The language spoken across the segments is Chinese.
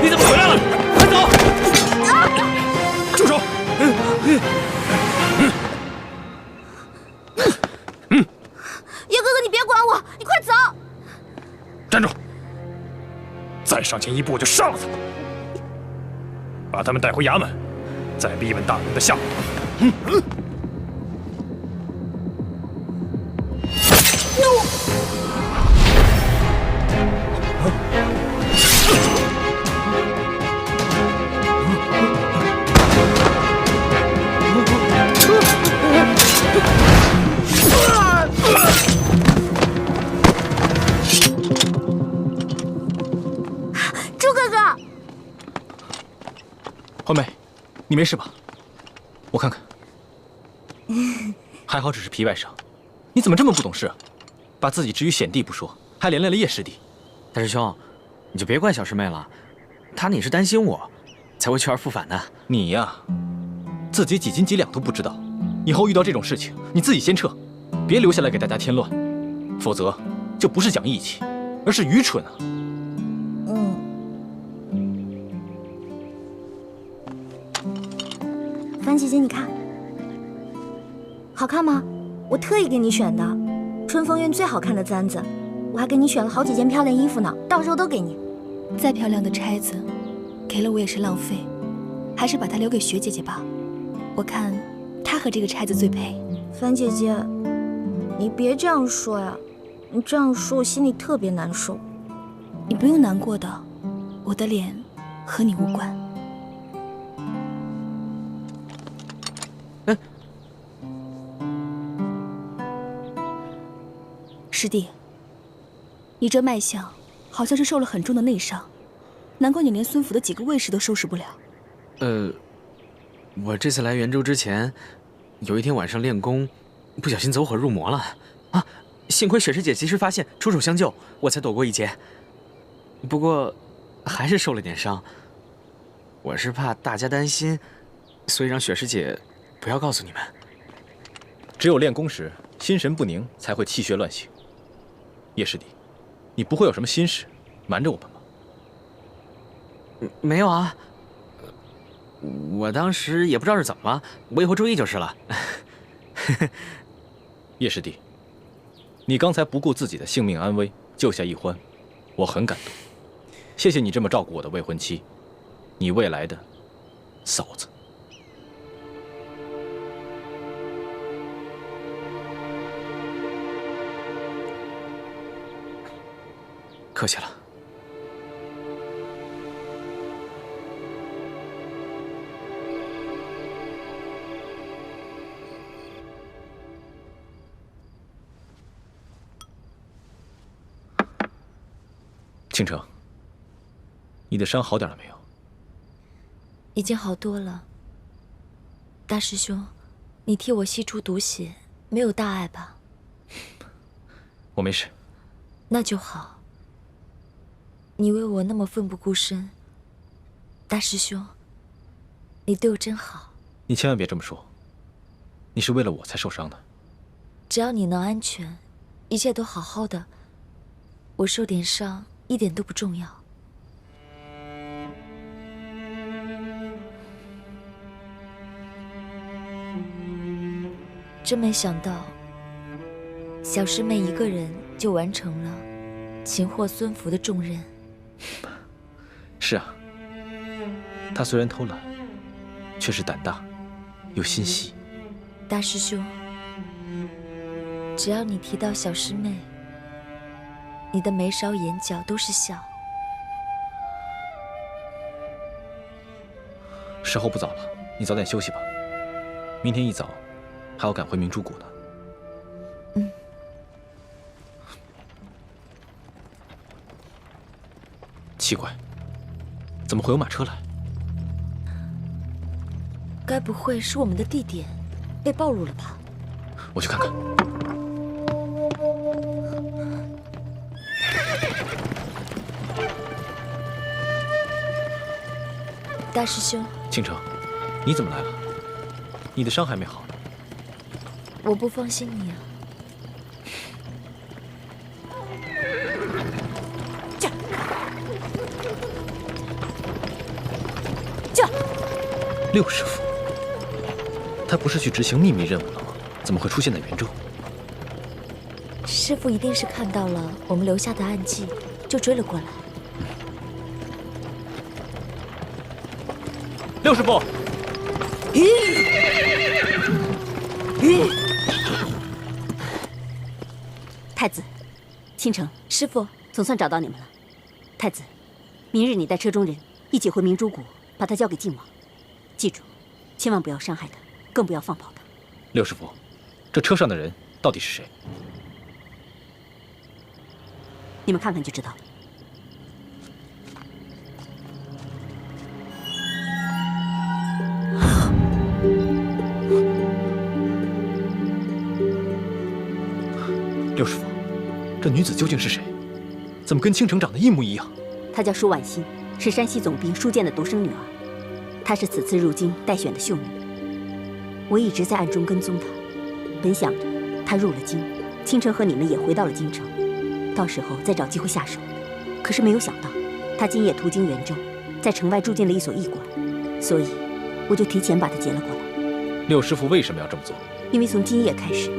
你怎么回来了？快走！住手！叶哥哥，你别管我，你快走！站住！再上前一步，我就杀了他！把他们带回衙门，再逼问大人的下落。朱哥哥，欢妹，你没事吧？我看看，还好只是皮外伤。你怎么这么不懂事啊？把自己置于险地不说，还连累了叶师弟。大师兄，你就别怪小师妹了，她也是担心我，才会去而复返的。你呀，自己几斤几两都不知道，以后遇到这种事情，你自己先撤，别留下来给大家添乱，否则就不是讲义气，而是愚蠢啊！樊姐姐，你看，好看吗？我特意给你选的，春风院最好看的簪子，我还给你选了好几件漂亮衣服呢，到时候都给你。再漂亮的钗子，给了我也是浪费，还是把它留给雪姐姐吧。我看她和这个钗子最配。樊姐姐，你别这样说呀，你这样说我心里特别难受。你不用难过的，我的脸和你无关。师弟，你这脉象好像是受了很重的内伤，难怪你连孙府的几个卫士都收拾不了。我这次来元州之前，有一天晚上练功，不小心走火入魔了啊！幸亏雪师姐及时发现，出手相救，我才躲过一劫。不过，还是受了点伤。我是怕大家担心，所以让雪师姐不要告诉你们。只有练功时心神不宁，才会气血乱行。叶师弟，你不会有什么心事瞒着我们吧？没有啊，我当时也不知道是怎么了，我以后注意就是了。叶师弟，你刚才不顾自己的性命安危救下一欢，我很感动。谢谢你这么照顾我的未婚妻，你未来的嫂子。客气了。倾城，你的伤好点了没有？已经好多了。大师兄，你替我吸出毒血，没有大碍吧？我没事。那就好。你为我那么奋不顾身，大师兄，你对我真好。你千万别这么说，你是为了我才受伤的。只要你能安全，一切都好好的，我受点伤一点都不重要。真没想到，小师妹一个人就完成了擒获孙福的重任。是啊，他虽然偷懒，却是胆大，又心细。大师兄，只要你提到小师妹，你的眉梢眼角都是笑。时候不早了，你早点休息吧。明天一早还要赶回明珠谷呢。嗯。奇怪，怎么会有马车来？该不会是我们的地点被暴露了吧？我去看看。大师兄，倾城，你怎么来了？你的伤还没好呢。我不放心你啊。六师傅，他不是去执行秘密任务了吗？怎么会出现在元州？师傅一定是看到了我们留下的暗记，就追了过来。六师傅，太子，倾城，师傅，总算找到你们了。太子，明日你带车中人一起回明珠谷，把他交给靖王。记住，千万不要伤害他，更不要放跑他。六师傅，这车上的人到底是谁？你们看看就知道了。六师傅，这女子究竟是谁？怎么跟倾城长得一模一样？她叫舒婉心，是山西总兵舒建的独生女儿。她是此次入京待选的秀女。我一直在暗中跟踪她，本想着她入了京，倾城和你们也回到了京城，到时候再找机会下手。可是没有想到，她今夜途经元州，在城外住进了一所驿馆，所以我就提前把她劫了过来。六师傅为什么要这么做？因为从今夜开始，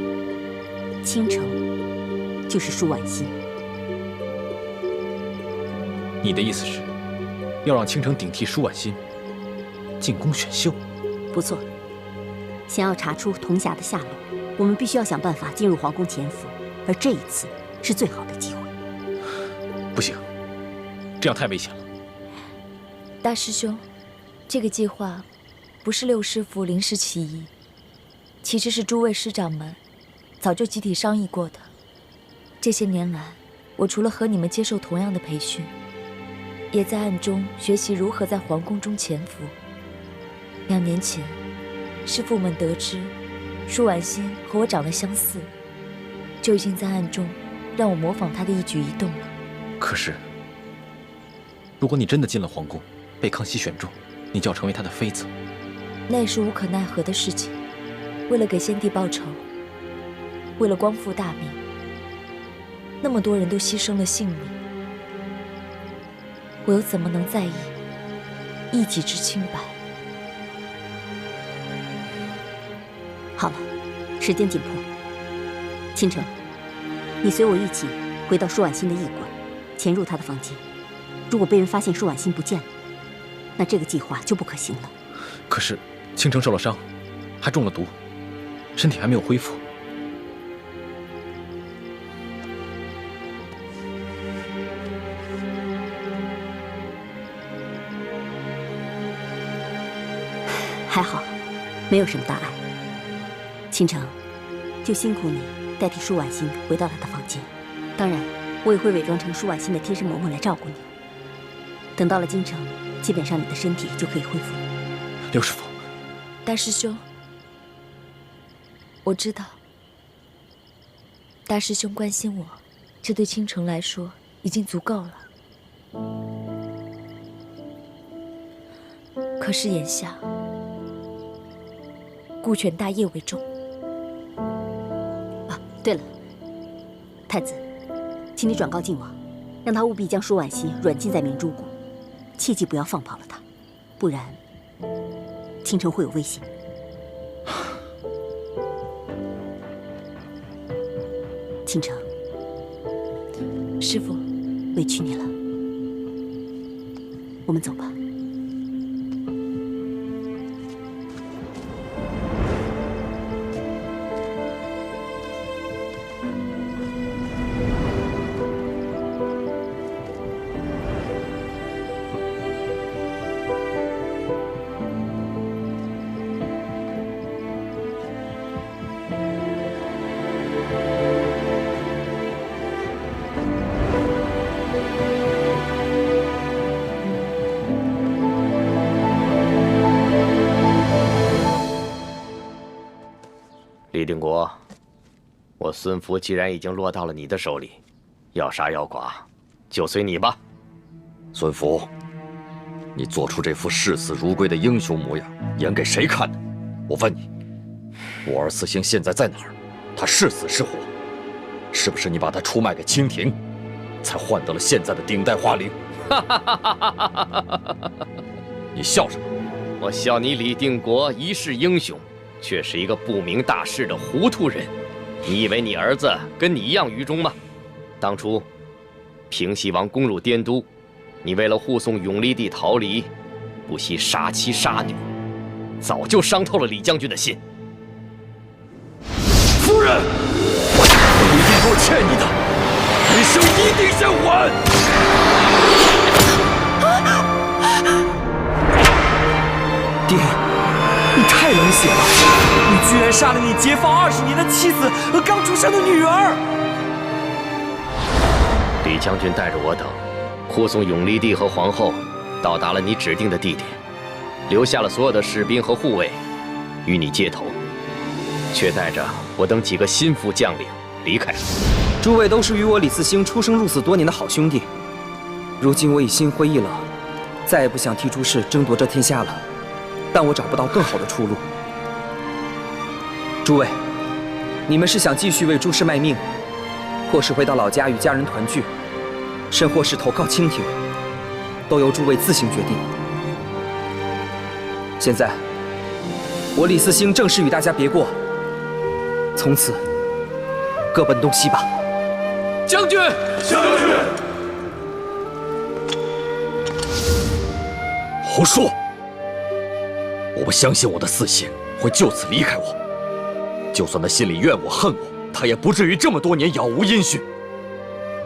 倾城就是舒婉心。你的意思是，要让倾城顶替舒婉心进宫选秀？不错。想要查出童霞的下落，我们必须要想办法进入皇宫潜伏，而这一次是最好的机会。不行，这样太危险了。大师兄，这个计划不是六师傅临时起意，其实是诸位师长们早就集体商议过的。这些年来，我除了和你们接受同样的培训，也在暗中学习如何在皇宫中潜伏。2年前，师父们得知舒婉心和我长得相似，就已经在暗中让我模仿她的一举一动了。可是，如果你真的进了皇宫，被康熙选中，你就要成为他的妃子。那也是无可奈何的事情。为了给先帝报仇，为了光复大明，那么多人都牺牲了性命，我又怎么能在意一己之清白？好了，时间紧迫。倾城，你随我一起回到舒婉心的驿馆，潜入她的房间。如果被人发现舒婉心不见了，那这个计划就不可行了。可是倾城受了伤，还中了毒，身体还没有恢复。还好，没有什么大碍。倾城，就辛苦你代替舒婉心回到她的房间。当然，我也会伪装成舒婉心的贴身嬷嬷来照顾你。等到了京城，基本上你的身体就可以恢复了。六师傅，大师兄，我知道，大师兄关心我，这对倾城来说已经足够了。可是眼下，顾全大业为重。啊，对了，太子，请你转告靖王，让他务必将舒婉心软禁在明珠谷，切记不要放跑了他，不然倾城会有危险。倾城，师父，委屈你了，我们走吧。李定国，我孙福既然已经落到了你的手里，要杀要剐，就随你吧。孙福，你做出这副视死如归的英雄模样，演给谁看的？我问你，我儿四星现在在哪儿？他是死是活？是不是你把他出卖给清廷，才换得了现在的顶戴花翎？你笑什么？我笑你李定国一世英雄，却是一个不明大事的糊涂人。你以为你儿子跟你一样愚忠吗？当初平西王攻入滇都，你为了护送永历帝逃离，不惜杀妻杀女，早就伤透了李将军的心。夫人，李定国欠你的，余生一定先还。爹，你太冷血了！你居然杀了你结发20年的妻子和刚出生的女儿！李将军带着我等，护送永历帝和皇后到达了你指定的地点，留下了所有的士兵和护卫与你接头，却带着我等几个心腹将领离开了。诸位都是与我李嗣兴出生入死多年的好兄弟，如今我已心灰意冷，再也不想替诸氏争夺这天下了。但我找不到更好的出路。诸位，你们是想继续为诸氏卖命，或是回到老家与家人团聚，甚或是投靠清廷，都由诸位自行决定。现在，我李嗣兴正式与大家别过，从此各奔东西吧。将军，将军，胡说！我不相信我的嗣兴会就此离开我，就算他心里怨我恨我，他也不至于这么多年杳无音讯。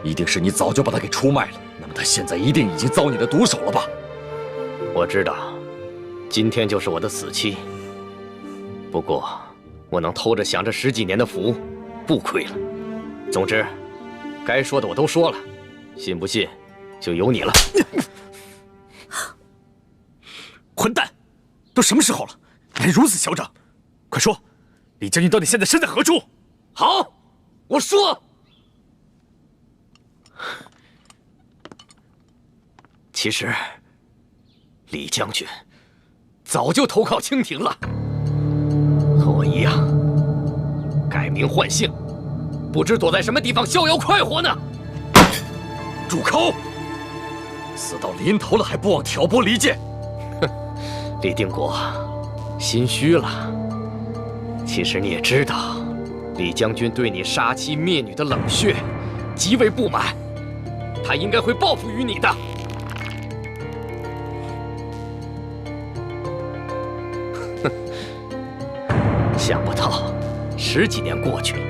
一定是你早就把他给出卖了，那么他现在一定已经遭你的毒手了吧？我知道，今天就是我的死期。不过，我能偷着享这10几年的福，不亏了。总之，该说的我都说了，信不信，就由你了。混蛋！都什么时候了，还如此嚣张！快说，李将军到底现在身在何处？好，我说。其实，李将军早就投靠清廷了，和我一样，改名换姓，不知躲在什么地方逍遥快活呢。住口！死到临头了还不忘挑拨离间！李定国，心虚了。其实你也知道，李将军对你杀妻灭女的冷血极为不满，他应该会报复于你的。想不到10几年过去了，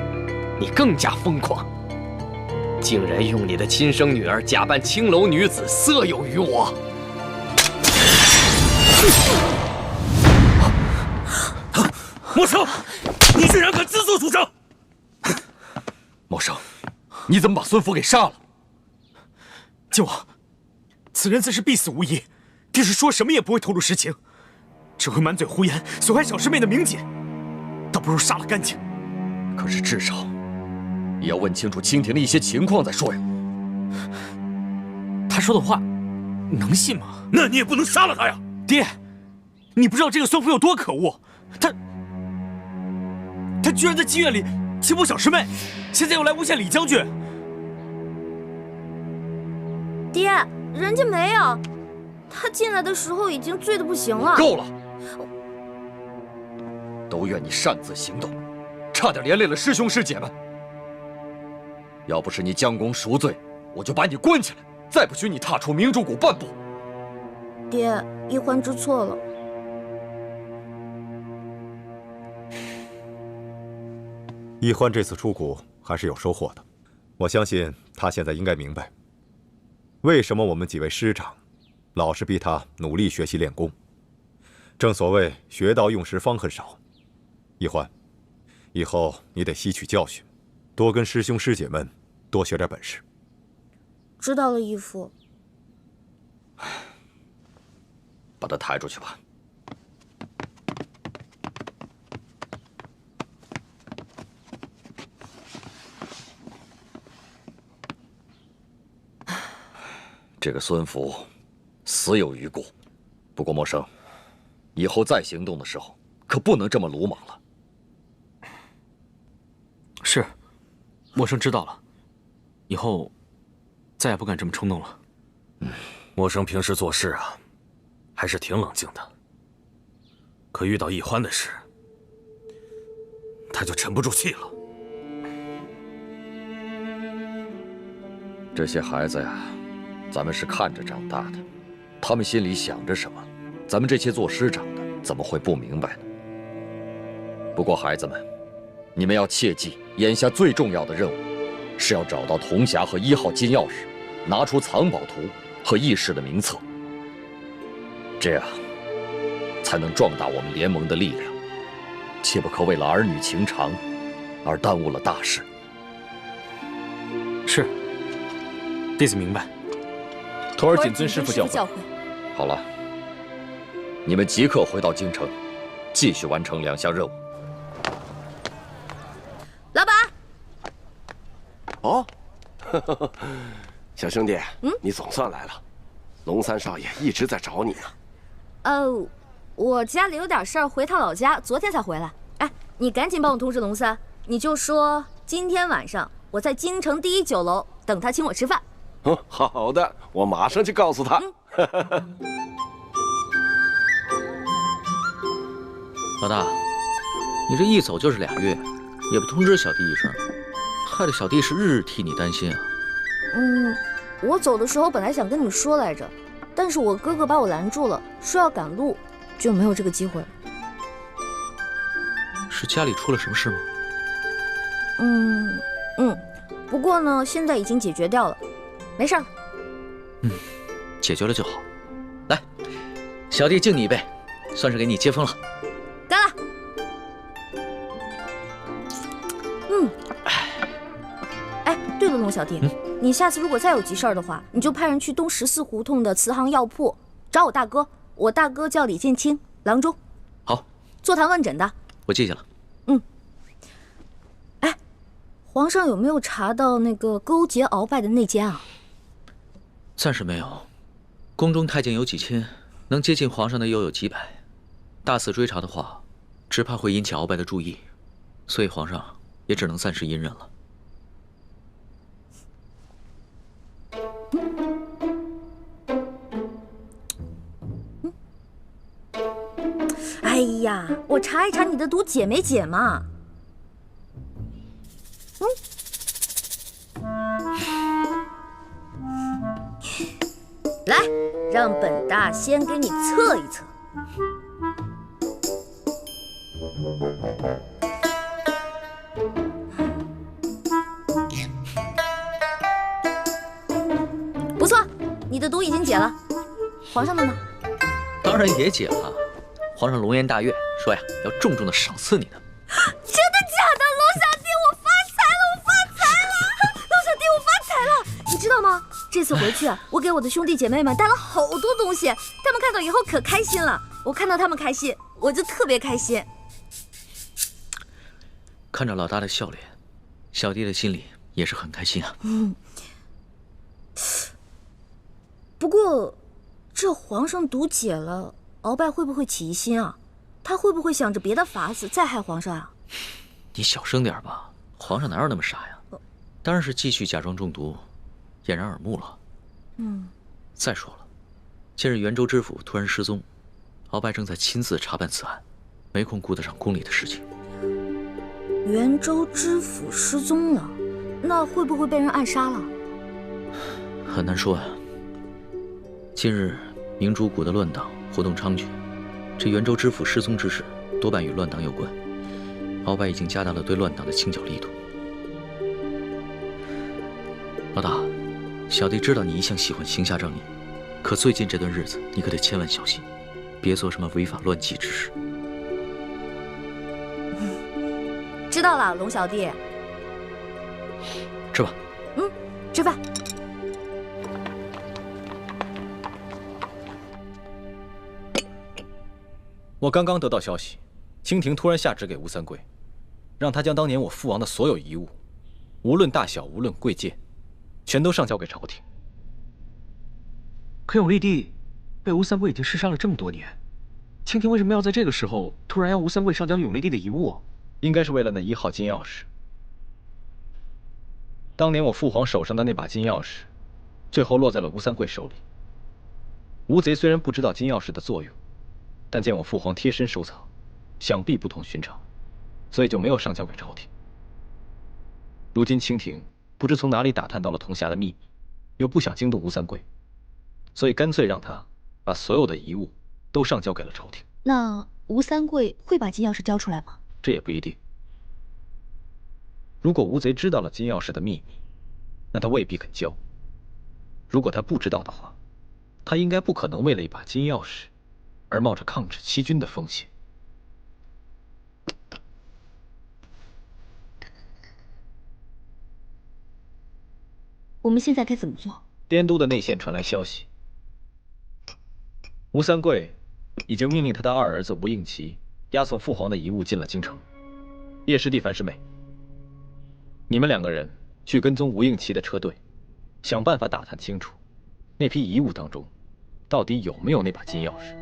你更加疯狂，竟然用你的亲生女儿假扮青楼女子色诱于我。默生，你居然敢自作主张！默生，你怎么把孙福给杀了？靖王，此人自是必死无疑，爹是说什么也不会透露实情，只会满嘴胡言，损害小师妹的名节，倒不如杀了干净。可是至少也要问清楚清廷的一些情况再说呀。他说的话能信吗？那你也不能杀了他呀！爹，你不知道这个孙福有多可恶，他居然在妓院里欺负小师妹，现在又来诬陷李将军。爹，人家没有，他进来的时候已经醉得不行了。够了！都怨你擅自行动，差点连累了师兄师姐们。要不是你将功赎罪，我就把你关起来，再不许你踏出明珠谷半步。爹，一欢知错了。一欢这次出谷还是有收获的，我相信他现在应该明白，为什么我们几位师长老是逼他努力学习练功。正所谓学到用时方恨少。一欢，以后你得吸取教训，多跟师兄师姐们多学点本事。知道了，义父。把他抬出去吧。这个孙福死有余辜，不过默生，以后再行动的时候可不能这么鲁莽了。是，默生知道了，以后再也不敢这么冲动了。默生平时做事啊，还是挺冷静的。可遇到易欢的事，他就沉不住气了。这些孩子呀，咱们是看着长大的，他们心里想着什么，咱们这些做师长的怎么会不明白呢？不过孩子们，你们要切记，眼下最重要的任务是要找到铜匣和1号金钥匙，拿出藏宝图和义士的名册，这样才能壮大我们联盟的力量，切不可为了儿女情长而耽误了大事。是，弟子明白。徒儿谨遵师父教诲。好了，你们即刻回到京城，继续完成2项任务。老板。哦，小兄弟，你总算来了。龙三少爷一直在找你呢。我家里有点事儿，回趟老家，昨天才回来。哎，你赶紧帮我通知龙三，你就说今天晚上我在京城第1酒楼等他请我吃饭。好的，我马上去告诉他。老大，你这一走就是2月，也不通知小弟一声，害得小弟是日日替你担心啊。我走的时候本来想跟你说来着，但是我哥哥把我拦住了，说要赶路，就没有这个机会了。是家里出了什么事吗？不过呢，现在已经解决掉了，没事了。解决了就好。来，小弟敬你一杯，算是给你接风了。干了。哎，对了，龙小弟，你下次如果再有急事儿的话，你就派人去东14胡同的慈航药铺找我大哥，我大哥叫李建清，郎中。好，坐堂问诊的。我记下了。哎，皇上有没有查到那个勾结鳌拜的内奸啊？暂时没有，宫中太监有几千，能接近皇上的又有几百，大肆追查的话，只怕会引起鳌拜的注意，所以皇上也只能暂时隐忍了。哎呀，我查一查你的毒解没解嘛？来，让本大仙给你测一测。不错，你的毒已经解了。皇上的呢？当然也解了。皇上龙颜大悦，说呀要重重的赏赐你呢。真的假的？龙小弟，我发财了！我发财了！龙小弟，我发财了！你知道吗？这次回去啊，我给我的兄弟姐妹们带了好多东西，他们看到以后可开心了。我看到他们开心，我就特别开心。看着老大的笑脸，小弟的心里也是很开心啊。不过，这皇上毒解了，鳌拜会不会起疑心啊？他会不会想着别的法子再害皇上啊？你小声点吧，皇上哪有那么傻呀？当然是继续假装中毒，掩人耳目了。再说了，近日袁州知府突然失踪，鳌拜正在亲自查办此案，没空顾得上宫里的事情。袁州知府失踪了，那会不会被人暗杀了？很难说呀。近日明珠谷的乱党活动猖獗，这袁州知府失踪之事多半与乱党有关。鳌拜已经加大了对乱党的清剿力度。老大，小弟知道你一向喜欢行侠仗义，可最近这段日子你可得千万小心，别做什么违法乱纪之事。知道了，龙小弟。吃吧。吃饭。我刚刚得到消息，清廷突然下旨给吴三桂，让他将当年我父王的所有遗物，无论大小，无论贵贱，全都上交给朝廷。可永历帝被吴三桂已经弑杀了这么多年，清廷为什么要在这个时候突然要吴三桂上交永历帝的遗物？应该是为了那1号金钥匙。当年我父皇手上的那把金钥匙，最后落在了吴三桂手里。吴贼虽然不知道金钥匙的作用，但见我父皇贴身收藏，想必不同寻常，所以就没有上交给朝廷。如今清廷不知从哪里打探到了铜匣的秘密，又不想惊动吴三桂，所以干脆让他把所有的遗物都上交给了朝廷。那吴三桂会把金钥匙交出来吗？这也不一定。如果吴贼知道了金钥匙的秘密，那他未必肯交；如果他不知道的话，他应该不可能为了一把金钥匙而冒着抗旨欺君的风险。我们现在该怎么做？滇都的内线传来消息，吴三桂已经命令他的二儿子吴应奇押送父皇的遗物进了京城。叶师弟、樊师妹，你们两个人去跟踪吴应奇的车队，想办法打探清楚那批遗物当中到底有没有那把金钥匙。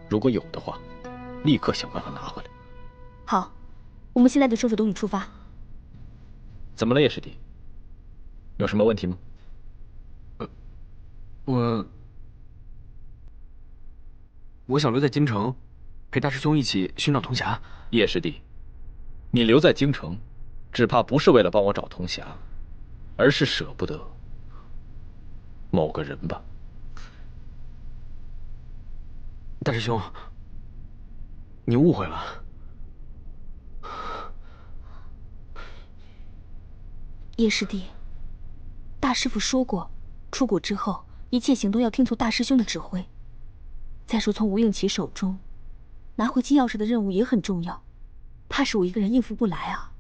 如果有的话，立刻想办法拿回来。好，我们现在就收拾东西出发。怎么了，叶师弟？有什么问题吗？我想留在京城，陪大师兄一起寻找铜匣。叶师弟，你留在京城，只怕不是为了帮我找铜匣，而是舍不得某个人吧？大师兄，你误会了。叶师弟，大师父说过，出谷之后一切行动要听从大师兄的指挥。再说，从吴应奇手中拿回金钥匙的任务也很重要，怕是我一个人应付不来啊。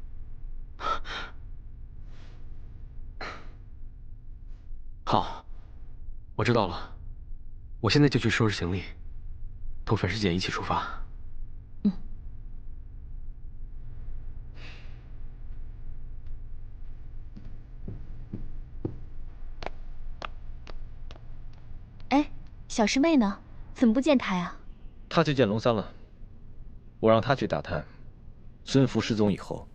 好，我知道了，我现在就去收拾行李，同樊师姐一起出发。哎，小师妹呢？怎么不见她呀？她去见龙三了，我让她去打探孙福失踪以后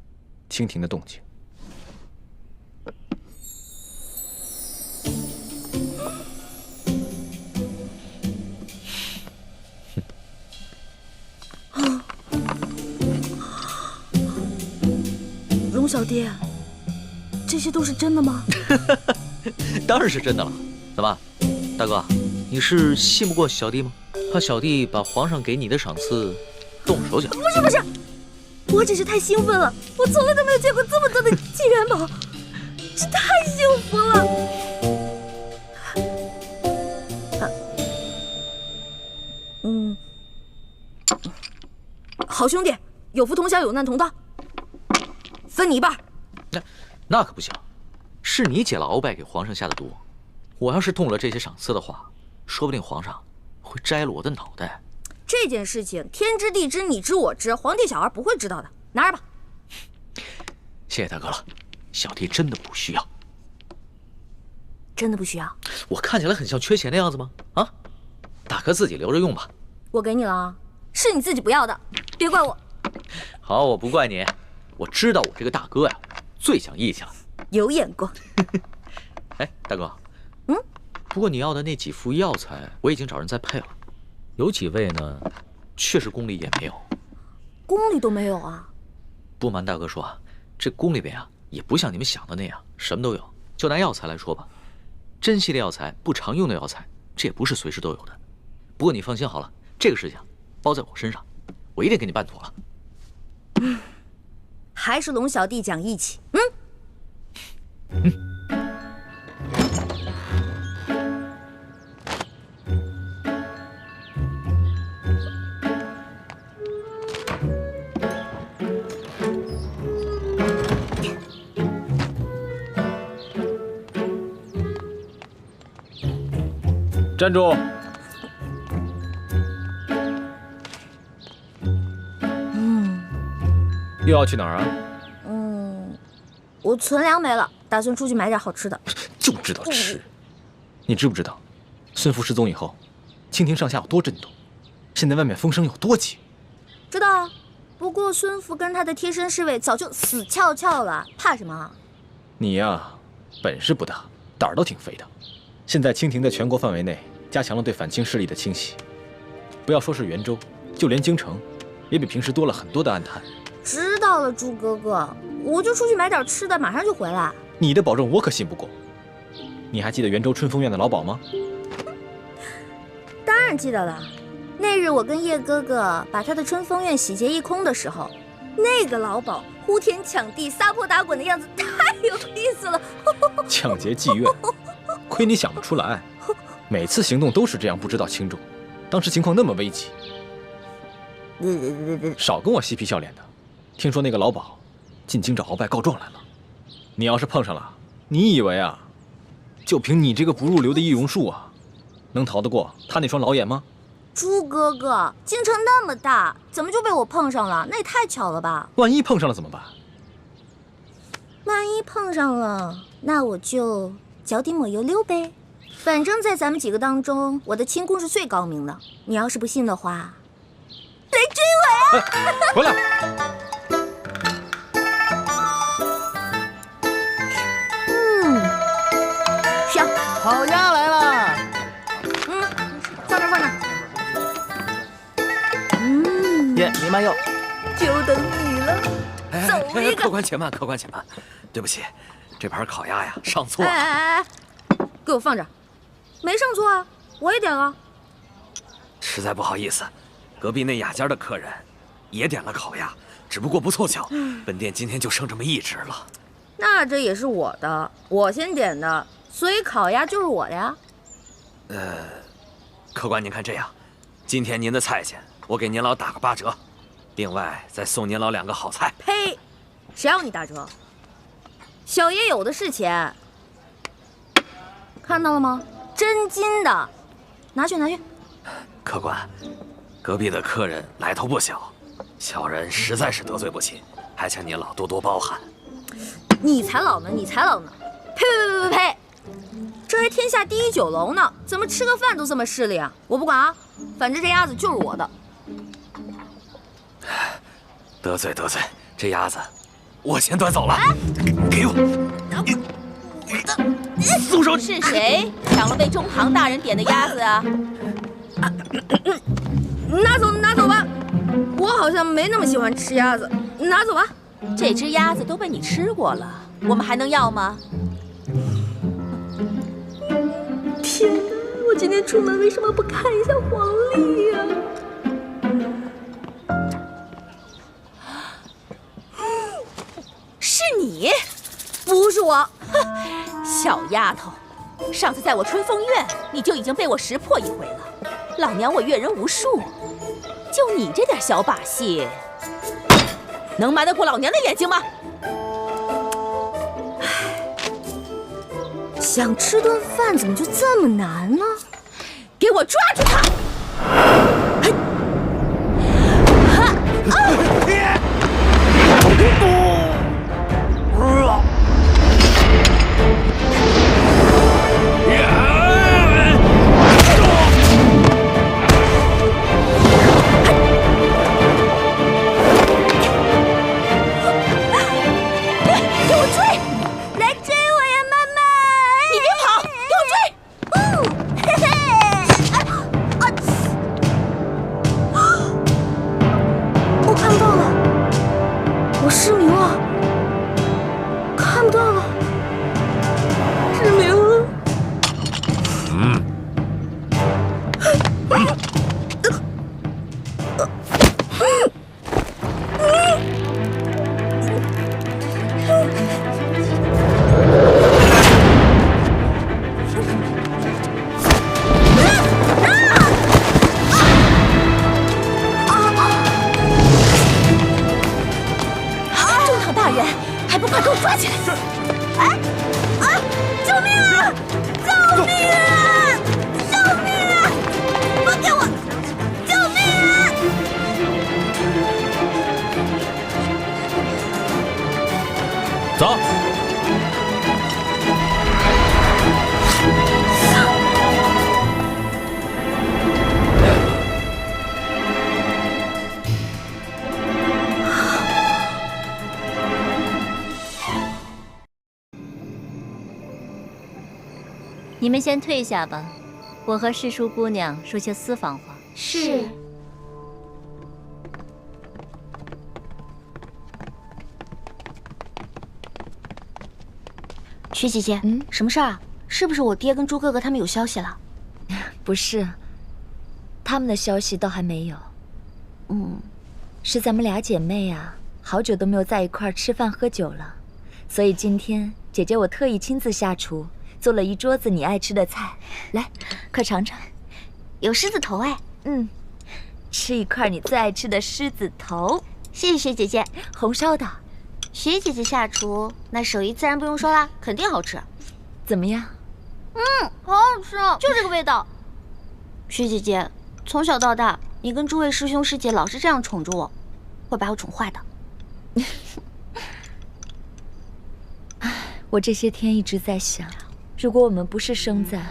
清廷的动静。龙小弟，这些都是真的吗？当然是真的了。怎么，大哥，你是信不过小弟吗？怕小弟把皇上给你的赏赐动手脚？不是，我只是太兴奋了，我从来都没有见过这么多的金元宝，这太幸福了。好兄弟，有福同享，有难同当，分你一半。那可不行，是你解了鳌拜给皇上下的毒，我要是动了这些赏赐的话，说不定皇上会摘了我的脑袋。这件事情天知地知，你知我知，皇帝小儿不会知道的，拿着吧。谢谢大哥了，小弟真的不需要。真的不需要？我看起来很像缺钱的样子吗？啊，大哥自己留着用吧。我给你了啊，是你自己不要的，别怪我。好，我不怪你，我知道我这个大哥呀，最讲义气了，有眼光。哎，大哥，不过你要的那几副药材，我已经找人在配了，有几味呢，确实宫里也没有。宫里都没有啊？不瞒大哥说啊，这宫里边啊，也不像你们想的那样，什么都有。就拿药材来说吧，珍稀的药材、不常用的药材，这也不是随时都有的。不过你放心好了，这个事情包在我身上，我一定给你办妥了。还是龙小弟讲义气。站住！又要去哪儿啊？我存粮没了，打算出去买点好吃的。就知道吃。你知不知道，孙福失踪以后，清廷上下有多震动？现在外面风声有多急？知道啊，不过孙福跟他的贴身侍卫早就死翘翘了，怕什么？你呀，本事不大，胆儿倒挺肥的。现在清廷在全国范围内加强了对反清势力的清洗，不要说是元州，就连京城，也比平时多了很多的暗探。知道了，猪哥哥，我就出去买点吃的，马上就回来。你的保证我可信不过。你还记得元州春风院的老鸨吗？当然记得了。那日我跟叶哥哥把他的春风院洗劫一空的时候，那个老鸨呼天抢地、撒泼打滚的样子太有意思了。抢劫妓院，亏你想不出来。每次行动都是这样，不知道轻重。当时情况那么危急，少跟我嬉皮笑脸的。听说那个老鸨进京找鳌拜告状来了，你要是碰上了，你以为啊，就凭你这个不入流的易容术啊，能逃得过他那双老眼吗？猪哥哥，京城那么大，怎么就被我碰上了？那也太巧了吧！万一碰上了怎么办？万一碰上了，那我就脚底抹油溜呗。反正，在咱们几个当中，我的轻功是最高明的。你要是不信的话，来追我呀！回来！香，烤鸭来了。放这儿，放这儿。耶，你慢用。就等你了，走一个。客官且慢，客官且慢。对不起，这盘烤鸭呀上错了。哎，给我放这儿。没上错啊，我也点了。实在不好意思，隔壁那雅间的客人也点了烤鸭，只不过不凑巧，本店今天就剩这么一只了。那这也是我的，我先点的，所以烤鸭就是我的呀。客官您看这样，今天您的菜钱我给您老打个8折，另外再送您老2个好菜。呸！谁要你打折？小爷有的是钱。看到了吗？真金的，拿去拿去。客官，隔壁的客人来头不小，小人实在是得罪不起，还请您老多多包涵。你才老呢，你才老呢！呸呸呸呸呸！这还天下第一酒楼呢，怎么吃个饭都这么势利啊？我不管啊，反正这鸭子就是我的。得罪得罪，这鸭子我先端走了。给我！松手！是谁抢了被中堂大人点的鸭子啊？拿走拿走吧，我好像没那么喜欢吃鸭子，拿走吧。这只鸭子都被你吃过了，我们还能要吗？天哪，我今天出门为什么不看一下黄历呀？是你？不是我。小丫头，上次在我春风院，你就已经被我识破一回了。老娘我阅人无数，就你这点小把戏，能瞒得过老娘的眼睛吗？想吃顿饭怎么就这么难呢？给我抓住他！走。你们先退下吧，我和世淑姑娘说些私房话。是。薛姐姐，什么事儿啊？是不是我爹跟朱哥哥他们有消息了？不是，他们的消息倒还没有。是咱们俩姐妹啊，好久都没有在一块儿吃饭喝酒了，所以今天姐姐我特意亲自下厨，做了一桌子你爱吃的菜，来，快尝尝。有狮子头哎。吃一块你最爱吃的狮子头。谢谢薛姐姐，红烧的。薛姐姐下厨，那手艺自然不用说啦，肯定好吃。怎么样？好好吃哦，就这个味道。薛姐姐，从小到大，你跟诸位师兄师姐老是这样宠着我，会把我宠坏的。我这些天一直在想，如果我们不是生在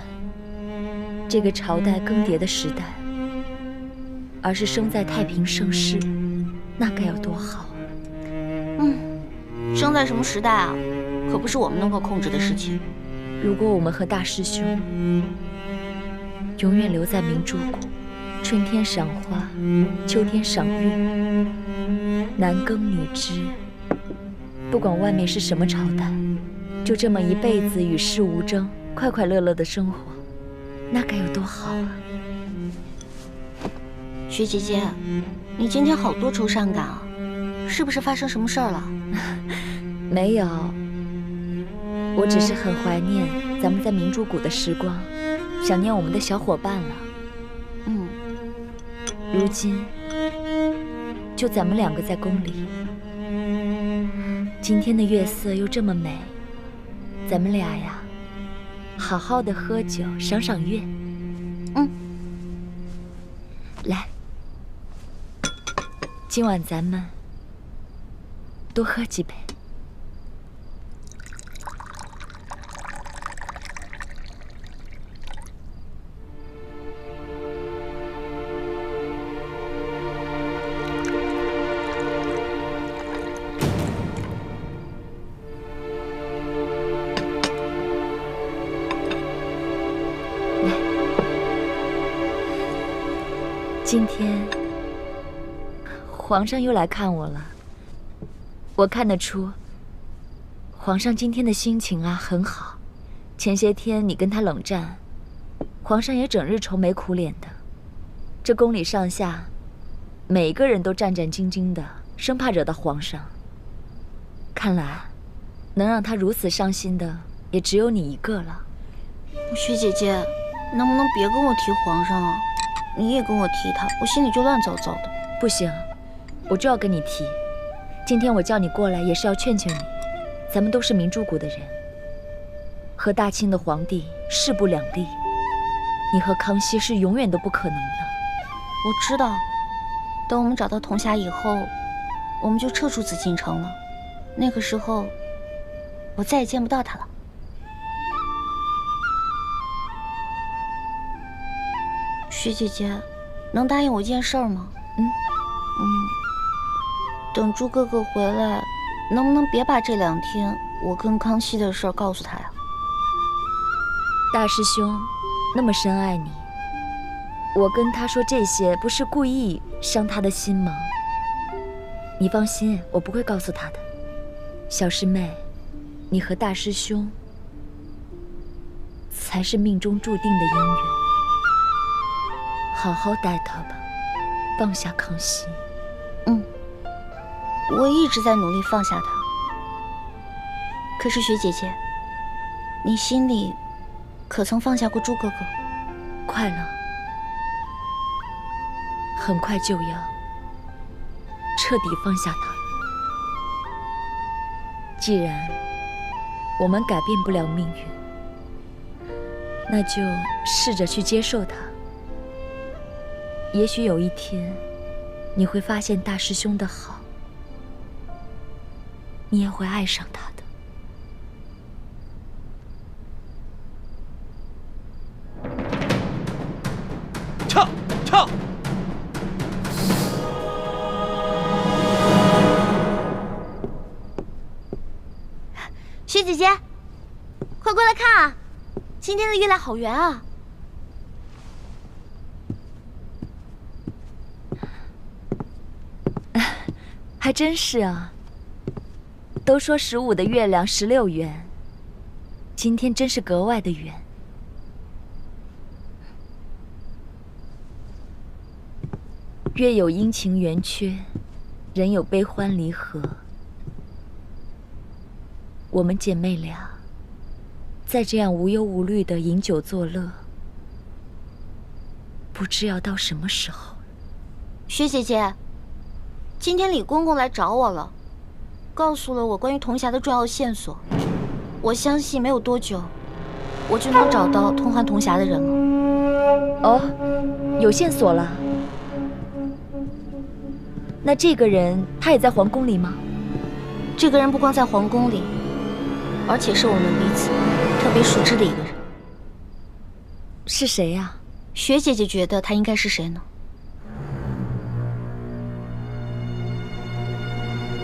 这个朝代更迭的时代，而是生在太平盛世，那该有多好啊！生在什么时代啊，可不是我们能够控制的事情。如果我们和大师兄永远留在明珠谷，春天赏花，秋天赏月，男耕女织，不管外面是什么朝代，就这么一辈子与世无争，快快乐乐的生活，那该有多好啊！薛姐姐，你今天好多愁善感啊，是不是发生什么事儿了？没有，我只是很怀念咱们在明珠谷的时光，想念我们的小伙伴了。如今就咱们两个在宫里，今天的月色又这么美，咱们俩呀，好好的喝酒，赏赏月。来，今晚咱们多喝几杯。今天皇上又来看我了，我看得出皇上今天的心情啊很好。前些天你跟他冷战，皇上也整日愁眉苦脸的。这宫里上下每个人都战战兢兢的，生怕惹到皇上。看来能让他如此伤心的也只有你一个了。薛姐姐，能不能别跟我提皇上啊？你也跟我提他，我心里就乱糟糟的。不行，我就要跟你提。今天我叫你过来也是要劝劝你，咱们都是明珠谷的人，和大清的皇帝势不两立，你和康熙是永远都不可能的。我知道，等我们找到铜匣以后，我们就撤出紫禁城了。那个时候，我再也见不到他了。薛姐姐，能答应我一件事儿吗？等朱哥哥回来，能不能别把这2天我跟康熙的事儿告诉他呀？大师兄那么深爱你，我跟他说这些不是故意伤他的心吗？你放心，我不会告诉他的。小师妹，你和大师兄才是命中注定的姻缘，好好待他吧，放下康熙。我一直在努力放下他。可是薛姐姐，你心里可曾放下过朱哥哥？快了，很快就要彻底放下他了。既然我们改变不了命运，那就试着去接受它。也许有一天，你会发现大师兄的好，你也会爱上他的。跳！薛姐姐，快过来看啊！今天的月亮好圆啊！还真是啊。都说15的月亮16圆，今天真是格外的圆。月有阴晴圆缺，人有悲欢离合。我们姐妹俩，再这样无忧无虑的饮酒作乐，不知要到什么时候。薛姐姐，今天李公公来找我了，告诉了我关于童霞的重要线索。我相信没有多久，我就能找到通还童霞的人了。哦，有线索了。那这个人他也在皇宫里吗？这个人不光在皇宫里，而且是我们彼此特别熟知的一个人。是谁呀？薛姐姐觉得他应该是谁呢？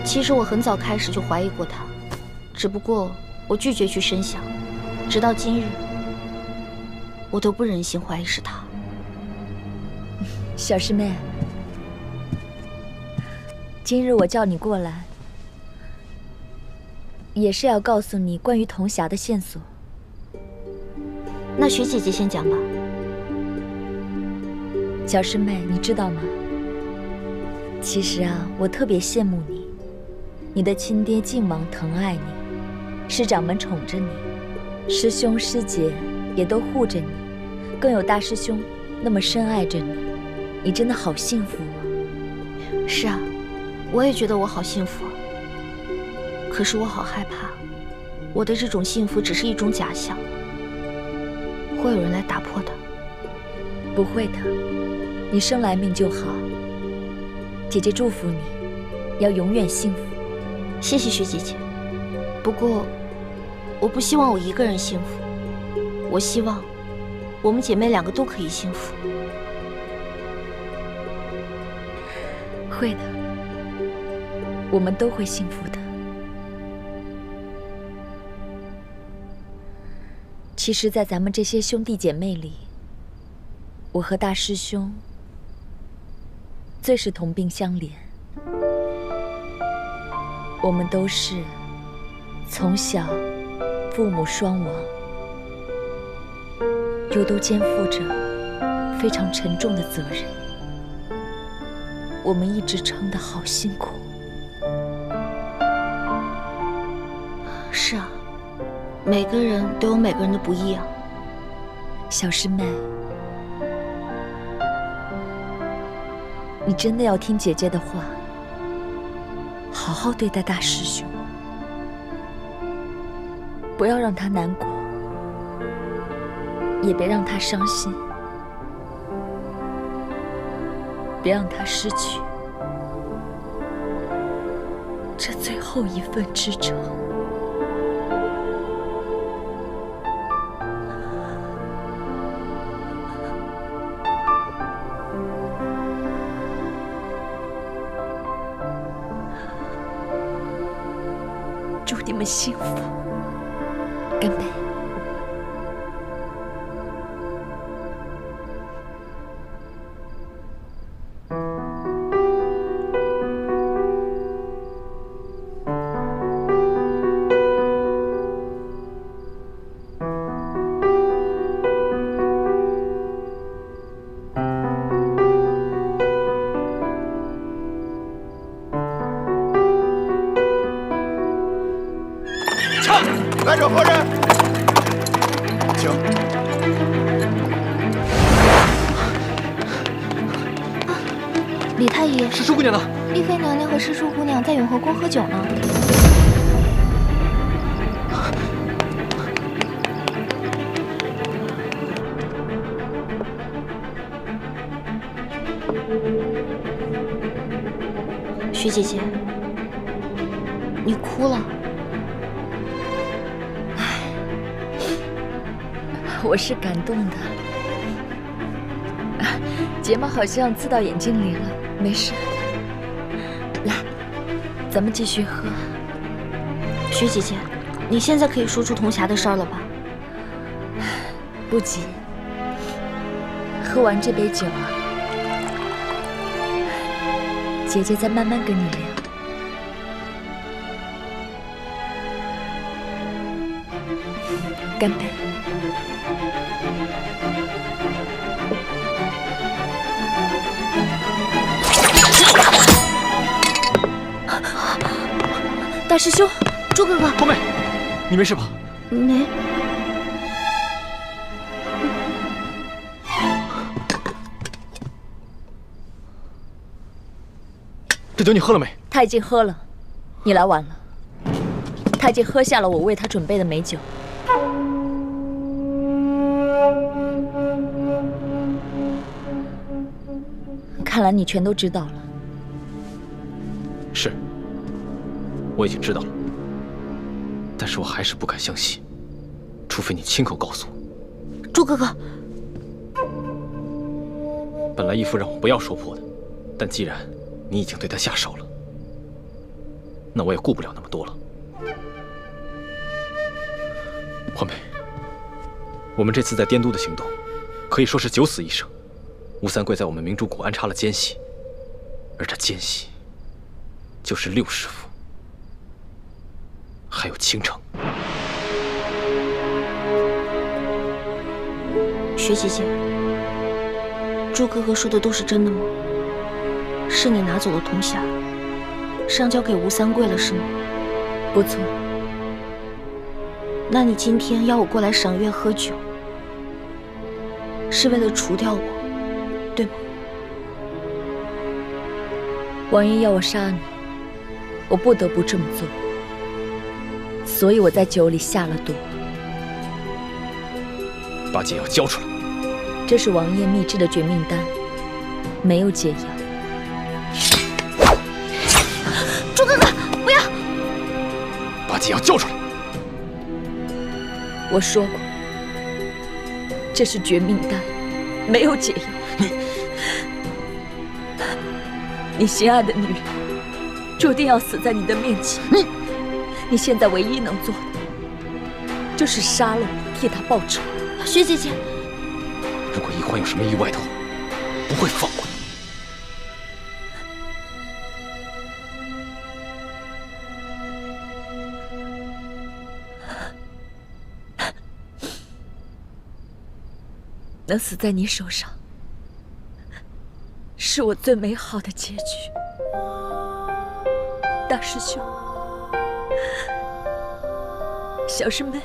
其实我很早开始就怀疑过他，只不过我拒绝去深想，直到今日，我都不忍心怀疑是他。小师妹，今日我叫你过来，也是要告诉你关于童霞的线索。那薛姐姐先讲吧。小师妹，你知道吗？其实啊，我特别羡慕你。你的亲爹靖王疼爱你，师长们宠着你，师兄师姐也都护着你，更有大师兄那么深爱着你，你真的好幸福啊！是啊，我也觉得我好幸福啊。可是我好害怕，我的这种幸福只是一种假象，会有人来打破它。不会的，你生来命就好。姐姐祝福你，要永远幸福。谢谢薛姐姐，不过我不希望我一个人幸福，我希望我们姐妹两个都可以幸福。会的，我们都会幸福的。其实，在咱们这些兄弟姐妹里，我和大师兄最是同病相怜。我们都是从小父母双亡，又都肩负着非常沉重的责任，我们一直撑得好辛苦。是啊，每个人都有每个人的不易啊。小师妹，你真的要听姐姐的话，好好对待大师兄，不要让他难过，也别让他伤心，别让他失去这最后一份支撑。祝你们幸福，干杯！来者何人？请。李太医，师叔姑娘呢？丽妃娘娘和师叔姑娘在永和宫喝酒呢。徐姐姐，你哭了。我是感动的，睫毛好像刺到眼睛里了，没事。来，咱们继续喝。徐姐姐，你现在可以说出童霞的事儿了吧？不急，喝完这杯酒啊，姐姐再慢慢跟你聊。干杯！大师兄，朱哥哥，红梅，你没事吧？没。这酒你喝了没？他已经喝了，你来晚了。他已经喝下了我为他准备的美酒。看来你全都知道了。是，我已经知道了，但是我还是不敢相信，除非你亲口告诉我。朱哥哥，本来义父让我不要说破的，但既然你已经对他下手了，那我也顾不了那么多了。欢梅，我们这次在滇都的行动，可以说是九死一生。吴三桂在我们明珠谷安插了奸细，而这奸细就是六师傅，还有倾城。雪姐姐，朱哥哥说的都是真的吗？是你拿走了铜匣，上交给吴三桂了，是吗？不错。那你今天邀我过来赏月喝酒，是为了除掉我，对吗？王爷要我杀你，我不得不这么做，所以我在酒里下了毒。把解药交出来！这是王爷秘制的绝命丹，没有解药。朱哥哥，不要！把解药交出来！我说过，这是绝命丹，没有解药。你心爱的女人注定要死在你的面前。你现在唯一能做的，就是杀了我，替她报仇。雪姐姐，如果一欢有什么意外的话，不会放过你。能死在你手上，是我最美好的结局。大师兄，小师妹，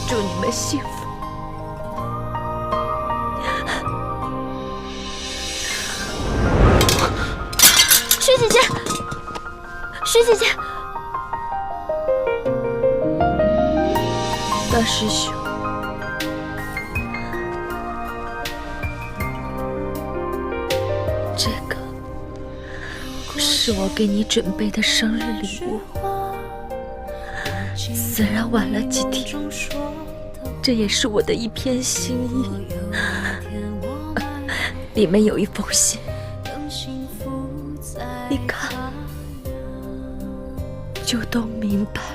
祝你们幸福。雪姐姐，雪姐姐，大师兄，这个是我给你准备的生日礼物，虽然晚了几天，这也是我的一片心意。里面有一封信，你看，就都明白了。